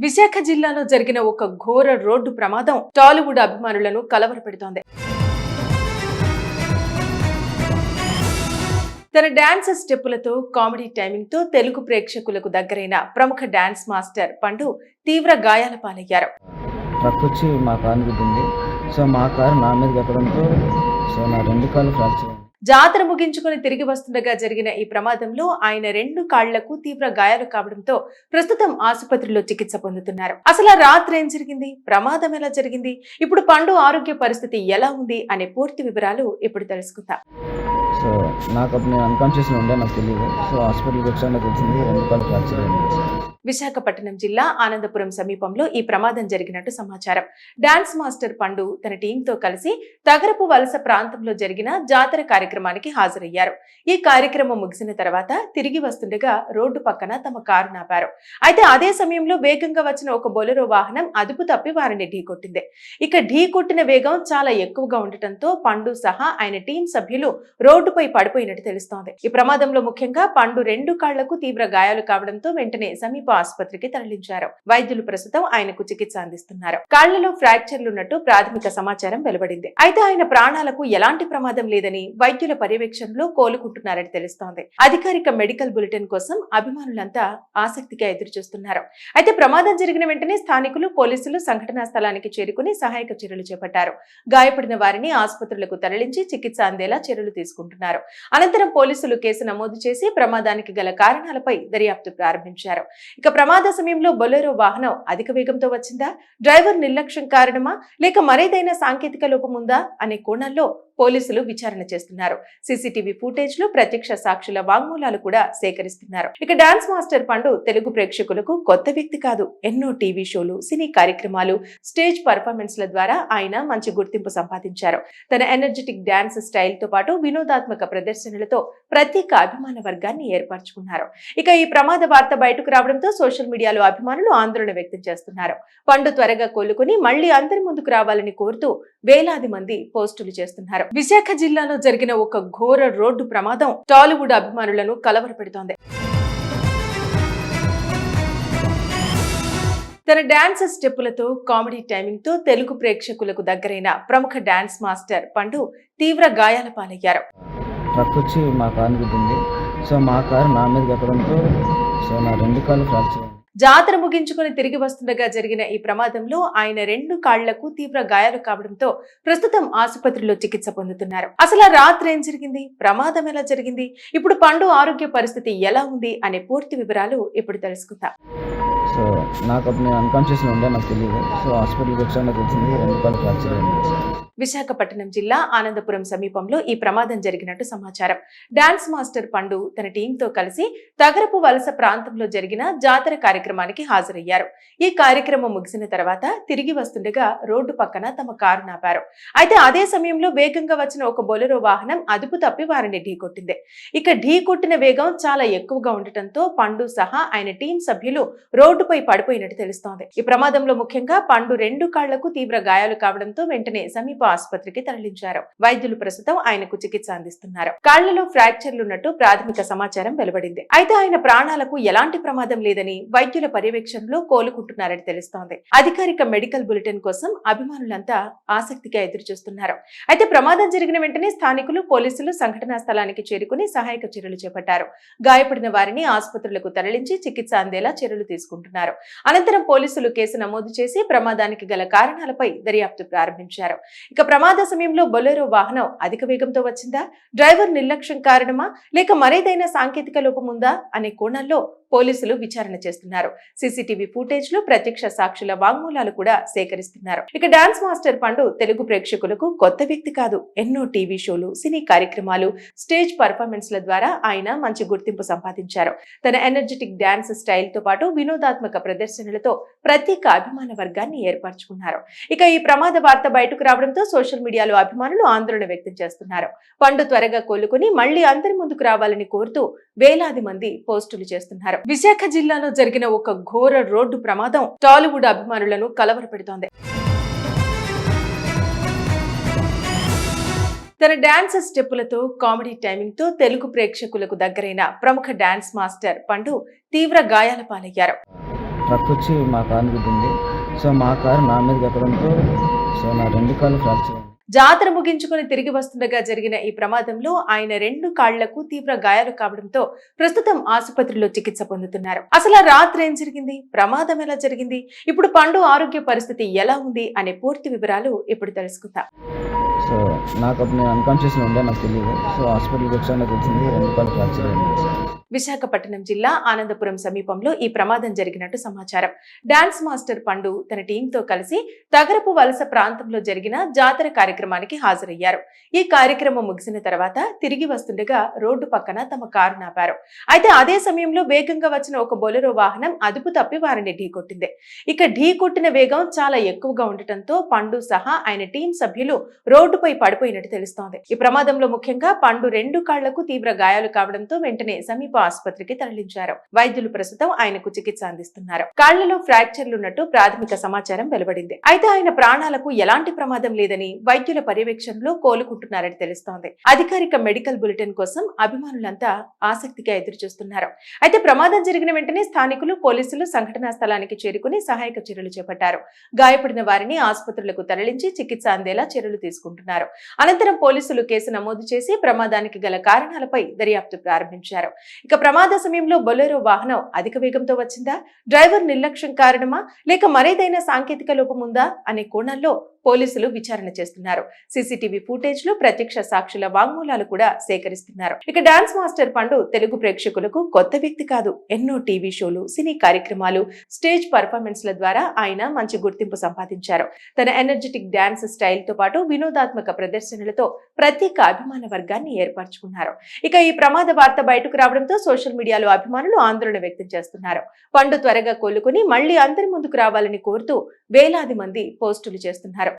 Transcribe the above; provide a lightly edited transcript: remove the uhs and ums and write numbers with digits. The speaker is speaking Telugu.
విశాఖ జిల్లాలో జరిగిన ఒక ఘోర రోడ్డు ప్రమాదం టాలీవుడ్ అభిమానులను కలవరపెడుతోంది. తన డాన్స్ స్టెప్పులతో కామెడీ టైమింగ్ తో తెలుగు ప్రేక్షకులకు దగ్గరైన ప్రముఖ డాన్స్ మాస్టర్ పండు తీవ్ర గాయాల పాలయ్యారు. ట్రక్ వచ్చి మా కారు గుద్దింది. సో మా కారు నా మీద ఎక్కడంతో నా 2 కాళ్ళు ఫ్రాక్చర్ అయింది. జాతర ముగించుకుని తిరిగి వస్తుండగా జరిగిన ఈ ప్రమాదంలో ఆయన 2 కాళ్లకు తీవ్ర గాయాలు కావడంతో ప్రస్తుతం ఆసుపత్రిలో చికిత్స పొందుతున్నారు. అసలు రాత్రి ఏం జరిగింది, ప్రమాదం ఎలా జరిగింది, ఇప్పుడు పండు ఆరోగ్య పరిస్థితి ఎలా ఉంది అనే పూర్తి వివరాలు ఇప్పుడు తెలుసుకుందాం. సో నాకు అప్పుడు నేను అన్కాన్షియస్లో ఉండే, నాకు తెలియదు. సో హాస్పిటల్కి వచ్చాక తెలిసింది 2 కాళ్ళు ఫ్రాక్చర్ అయింది. విశాఖపట్నం జిల్లా ఆనందపురం సమీపంలో ఈ ప్రమాదం జరిగినట్టు సమాచారం. డాన్స్ మాస్టర్ పండు తన టీంతో కలిసి తగరపు వలస ప్రాంతంలో జరిగిన జాతర కార్యక్రమానికి హాజరయ్యారు. ఈ కార్యక్రమం ముగిసిన తర్వాత తిరిగి వస్తుండగా రోడ్డు పక్కన తమ కారు నాపారు. అయితే అదే సమయంలో వేగంగా వచ్చిన ఒక బొలెరో వాహనం అదుపు తప్పి వారిని ఢీకొట్టింది. ఇక ఢీకొట్టిన వేగం చాలా ఎక్కువగా ఉండటంతో పండు సహా ఆయన టీం సభ్యులు రోడ్డుపై పడిపోయినట్టు తెలుస్తోంది. ఈ ప్రమాదంలో ముఖ్యంగా పండు 2 కాళ్లకు తీవ్ర గాయాలు కావడంతో వెంటనే సమీప ఆసుపత్రికి తరలించారు. వైద్యులు ప్రస్తుతం ఆయనకు చికిత్స అందిస్తున్నారు. కాళ్లలో ఫ్రాక్చర్లున్నట్టు ప్రాథమిక సమాచారం వెలువడింది. అయితే ఆయన ప్రాణాలకు ఎలాంటి ప్రమాదం లేదని వైద్యుల పర్యవేక్షణలో కోలుకుంటున్నారని తెలుస్తోంది. అధికారిక మెడికల్ బులెటిన్ కోసం అభిమానులంతా ఆసక్తిగా ఎదురుచూస్తున్నారు. అయితే ప్రమాదం జరిగిన వెంటనే స్థానికులు, పోలీసులు సంఘటనా స్థలానికి చేరుకుని సహాయక చర్యలు చేపట్టారు. గాయపడిన వారిని ఆసుపత్రులకు తరలించి చికిత్స అందేలా చర్యలు తీసుకుంటున్నారు. అనంతరం పోలీసులు కేసు నమోదు చేసి ప్రమాదానికి గల కారణాలపై దర్యాప్తు ప్రారంభించారు. ఇక ప్రమాద సమయంలో బొలెరో వాహనం అధిక వేగంతో వచ్చిందా, డ్రైవర్ నిర్లక్ష్యం కారణమా, లేక మరేదైనా సాంకేతిక లోపం ఉందా అనే కోణంలో పోలీసులు విచారణ చేస్తున్నారు. సీసీటీవీ ఫుటేజ్ లో ప్రత్యక్ష సాక్షుల వాంగ్మూలాలు కూడా సేకరిస్తున్నారు. ఇక డాన్స్ మాస్టర్ పండు తెలుగు ప్రేక్షకులకు కొత్త వ్యక్తి కాదు. ఎన్నో టీవీ షోలు, సినీ కార్యక్రమాలు, స్టేజ్ పర్ఫార్మెన్స్ల ద్వారా ఆయన మంచి గుర్తింపు సంపాదించారు. తన ఎనర్జెటిక్ డాన్స్ స్టైల్ తో పాటు వినోదాత్మక ప్రదర్శనలతో ప్రత్యేక అభిమాన వర్గాన్ని ఏర్పరచుకున్నారు. ఇక ఈ ప్రమాద వార్త బయటకు రావడంతో సోషల్ మీడియాలో అభిమానులు ఆందోళన వ్యక్తం చేస్తున్నారు. పండు త్వరగా కోలుకుని మళ్లీ అందరి ముందుకు రావాలని కోరుతూ వేలాది మంది పోస్టులు చేస్తున్నారు. విశాఖ జిల్లాలో జరిగిన ఒక ఘోర రోడ్డు ప్రమాదం టాలీవుడ్ అభిమానులను కలవరపెడుతోంది. తన డాన్స్ స్టెప్పులతో కామెడీ టైమింగ్ తో తెలుగు ప్రేక్షకులకు దగ్గరైన ప్రముఖ డాన్స్ మాస్టర్ పండు తీవ్ర గాయాల పాలయ్యారు. ట్రక్ వచ్చి మా కారు గుద్దింది. సో మా కారు నా మీద ఎక్కడంతో నా 2 కాళ్ళు ఫ్రాక్చర్ అయింది. జాతర ముగించుకుని తిరిగి వస్తుండగా జరిగిన ఈ ప్రమాదంలో ఆయన 2 కాళ్లకు తీవ్ర గాయాలు కావడంతో ప్రస్తుతం ఆసుపత్రిలో చికిత్స పొందుతున్నారు. అసలు రాత్రి ఏం జరిగింది, ప్రమాదం ఎలా జరిగింది, ఇప్పుడు పండు ఆరోగ్య పరిస్థితి ఎలా ఉంది అనే పూర్తి వివరాలు ఇప్పుడు తెలుసుకుందాం. సో నాకు అప్పుడు నేను అన్కాన్షియస్లో ఉండే, నాకు తెలియదు. సో హాస్పిటల్కి వచ్చాక తెలిసింది 2 కాళ్ళు ఫ్రాక్చర్ అయింది. విశాఖపట్నం జిల్లా ఆనందపురం సమీపంలో ఈ ప్రమాదం జరిగినట్టు సమాచారం. డాన్స్ మాస్టర్ పండు తన టీంతో కలిసి తగరపు వలస ప్రాంతంలో జరిగిన జాతర కార్యక్రమానికి హాజరయ్యారు. ఈ కార్యక్రమం ముగిసిన తర్వాత తిరిగి వస్తుండగా రోడ్డు పక్కన తమ కారు నాపారు. అయితే అదే సమయంలో వేగంగా వచ్చిన ఒక బొలెరో వాహనం అదుపు తప్పి వారిని ఢీకొట్టింది. ఇక ఢీకొట్టిన వేగం చాలా ఎక్కువగా ఉండటంతో పండు సహా ఆయన టీం సభ్యులు రోడ్డుపై పడిపోయినట్టు తెలుస్తోంది. ఈ ప్రమాదంలో ముఖ్యంగా పండు 2 కాళ్లకు తీవ్ర గాయాలు కావడంతో వెంటనే సమీప ఆసుపత్రికి తరలించారు. వైద్యులు ప్రస్తుతం ఆయనకు చికిత్స అందిస్తున్నారు. కాళ్లలో ఫ్రాక్చర్లున్నట్టు ప్రాథమిక సమాచారం వెలువడింది. అయితే ఆయన ప్రాణాలకు ఎలాంటి ప్రమాదం లేదని వైద్యుల పర్యవేక్షణలో కోలుకుంటున్నారని తెలుస్తోంది. అధికారిక మెడికల్ బులెటిన్ కోసం అభిమానులంతా ఆసక్తిగా ఎదురుచూస్తున్నారు. అయితే ప్రమాదం జరిగిన వెంటనే స్థానికులు, పోలీసులు సంఘటనా స్థలానికి చేరుకుని సహాయక చర్యలు చేపట్టారు. గాయపడిన వారిని ఆసుపత్రులకు తరలించి చికిత్స అందేలా చర్యలు తీసుకుంటున్నారు. అనంతరం పోలీసులు కేసు నమోదు చేసి ప్రమాదానికి గల కారణాలపై దర్యాప్తు ప్రారంభించారు. ఇక ప్రమాద సమయంలో బొలెరో వాహనం అధిక వేగంతో వచ్చిందా, డ్రైవర్ నిర్లక్ష్యం కారణమా, లేక మరేదైనా సాంకేతిక లోపం ఉందా అనే కోణంలో పోలీసులు విచారణ చేస్తున్నారు. సీసీటీవీ ఫుటేజ్ లో ప్రత్యక్ష సాక్షుల వాంగ్మూలాలు కూడా సేకరిస్తున్నారు. ఇక డాన్స్ మాస్టర్ పండు తెలుగు ప్రేక్షకులకు కొత్త వ్యక్తి కాదు. ఎన్నో టీవీ షోలు, సినీ కార్యక్రమాలు, స్టేజ్ పర్ఫార్మెన్స్ల ద్వారా ఆయన మంచి గుర్తింపు సంపాదించారు. తన ఎనర్జెటిక్ డాన్స్ స్టైల్ తో పాటు వినోదాత్మక ప్రదర్శనలతో ప్రత్యేక అభిమాన వర్గాన్ని ఏర్పరచుకున్నారు. ఇక ఈ ప్రమాద వార్త బయటకు రావడంతో సోషల్ మీడియాలో అభిమానులు ఆందోళన వ్యక్తం చేస్తున్నారు. పండు త్వరగా కోలుకుని మళ్లీ అందరి ముందుకు రావాలని కోరుతూ వేలాది మంది పోస్టులు చేస్తున్నారు. విశాఖ జిల్లాలో జరిగిన ఒక ఘోర రోడ్డు ప్రమాదం టాలీవుడ్ అభిమానులను కలవరపెడుతోంది. తన డాన్స్ స్టెప్పులతో కామెడీ టైమింగ్ తో తెలుగు ప్రేక్షకులకు దగ్గరైన ప్రముఖ డాన్స్ మాస్టర్ పండు తీవ్ర గాయాల పాలయ్యారు. ట్రక్ వచ్చి మా కారుని గుద్దింది. సో మా కారు నా మీదకి ఎక్కడంతో సో నా 2 కాళ్ళు ఫ్రాక్చర్ అయింది. జాతర ముగించుకుని తిరిగి వస్తుండగా జరిగిన ఈ ప్రమాదంలో ఆయన 2 కాళ్లకు తీవ్ర గాయాలు కావడంతో ప్రస్తుతం ఆసుపత్రిలో చికిత్స పొందుతున్నారు. అసలు ఆ రాత్రి ఏం జరిగింది, ప్రమాదం ఎలా జరిగింది, ఇప్పుడు పండు ఆరోగ్య పరిస్థితి ఎలా ఉంది అనే పూర్తి వివరాలు ఇప్పుడు తెలుసుకుందాం. సో నాకు అప్పుడు నేను అన్కాన్షియస్లో ఉండే, నాకు తెలియదు. సో హాస్పిటల్కి వచ్చాక తెలిసింది 2 కాళ్ళు ఫ్రాక్చర్ అయింది. విశాఖపట్నం జిల్లా ఆనందపురం సమీపంలో ఈ ప్రమాదం జరిగినట్టు సమాచారం. డాన్స్ మాస్టర్ పండు తన టీంతో కలిసి తగరపు వలస ప్రాంతంలో జరిగిన జాతర కార్యక్రమానికి హాజరయ్యారు. ఈ కార్యక్రమం ముగిసిన తర్వాత తిరిగి వస్తుండగా రోడ్డు పక్కన తమ కారు నాపారు. అయితే అదే సమయంలో వేగంగా వచ్చిన ఒక బొలెరో వాహనం అదుపు తప్పి వారిని ఢీకొట్టింది. ఇక ఢీకొట్టిన వేగం చాలా ఎక్కువగా ఉండటంతో పండు సహా ఆయన టీం సభ్యులు రోడ్డుపై పడిపోయినట్టు తెలుస్తోంది. ఈ ప్రమాదంలో ముఖ్యంగా పండు 2 కాళ్లకు తీవ్ర గాయాలు కావడంతో వెంటనే సమీప ఆసుపత్రికి తరలించారు. వైద్యులు ప్రస్తుతం ఆయనకు చికిత్స అందిస్తున్నారు. కాళ్లలో ఫ్రాక్చర్లున్నట్టు ప్రాథమిక సమాచారం వెలువడింది. అయితే ఆయన ప్రాణాలకు ఎలాంటి ప్రమాదం లేదని వైద్యుల పర్యవేక్షణలో కోలుకుంటున్నారని తెలుస్తోంది. అధికారిక మెడికల్ బులెటిన్ కోసం అభిమానులంతా ఆసక్తిగా ఎదురుచూస్తున్నారు. అయితే ప్రమాదం జరిగిన వెంటనే స్థానికులు, పోలీసులు సంఘటనా స్థలానికి చేరుకుని సహాయక చర్యలు చేపట్టారు. గాయపడిన వారిని ఆసుపత్రులకు తరలించి చికిత్స అందేలా చర్యలు తీసుకుంటున్నారు. అనంతరం పోలీసులు కేసు నమోదు చేసి ప్రమాదానికి గల కారణాలపై దర్యాప్తు ప్రారంభించారు. ఇక ప్రమాద సమయంలో బొలెరో వాహనం అధిక వేగంతో వచ్చిందా, డ్రైవర్ నిర్లక్ష్యం కారణమా, లేక మరేదైనా సాంకేతిక లోపం ఉందా అనే కోణంలో పోలీసులు విచారణ చేస్తున్నారు. సీసీటీవీ ఫుటేజ్ లో ప్రత్యక్ష సాక్షుల వాంగ్మూలాలు కూడా సేకరిస్తున్నారు. ఇక డాన్స్ మాస్టర్ పండు తెలుగు ప్రేక్షకులకు కొత్త వ్యక్తి కాదు. ఎన్నో టీవీ షోలు, సినీ కార్యక్రమాలు, స్టేజ్ పర్ఫార్మెన్స్ల ద్వారా ఆయన మంచి గుర్తింపు సంపాదించారు. తన ఎనర్జెటిక్ డాన్స్ స్టైల్ తో పాటు వినోదాత్మక ప్రదర్శనలతో ప్రత్యేక అభిమాన వర్గాన్ని ఏర్పరచుకున్నారు. ఇక ఈ ప్రమాద వార్త బయటకు రావడంతో సోషల్ మీడియాలో అభిమానులు ఆందోళన వ్యక్తం చేస్తున్నారు. పండు త్వరగా కోలుకుని మళ్లీ అందరి ముందుకు రావాలని కోరుతూ వేలాది మంది పోస్టులు చేస్తున్నారు.